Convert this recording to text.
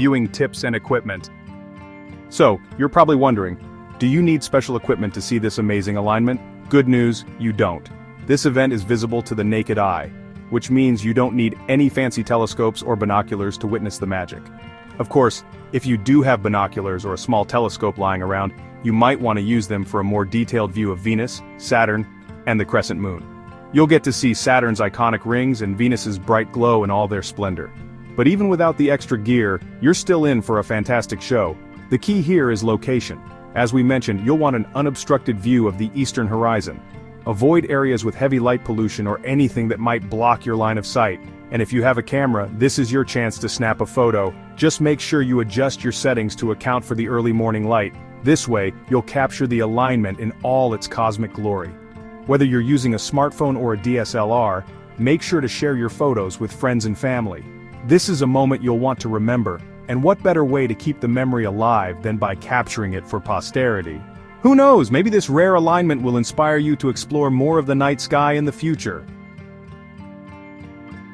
viewing tips and equipment. So, you're probably wondering, do you need special equipment to see this amazing alignment? Good news, you don't. This event is visible to the naked eye, which means you don't need any fancy telescopes or binoculars to witness the magic. Of course, if you do have binoculars or a small telescope lying around, you might want to use them for a more detailed view of Venus, Saturn, and the crescent moon. You'll get to see Saturn's iconic rings and Venus's bright glow in all their splendor. But even without the extra gear, you're still in for a fantastic show. The key here is location. As we mentioned, you'll want an unobstructed view of the eastern horizon. Avoid areas with heavy light pollution or anything that might block your line of sight. And if you have a camera, this is your chance to snap a photo. Just make sure you adjust your settings to account for the early morning light. This way, you'll capture the alignment in all its cosmic glory. Whether you're using a smartphone or a DSLR, make sure to share your photos with friends and family. This is a moment you'll want to remember, and what better way to keep the memory alive than by capturing it for posterity? Who knows, maybe this rare alignment will inspire you to explore more of the night sky in the future.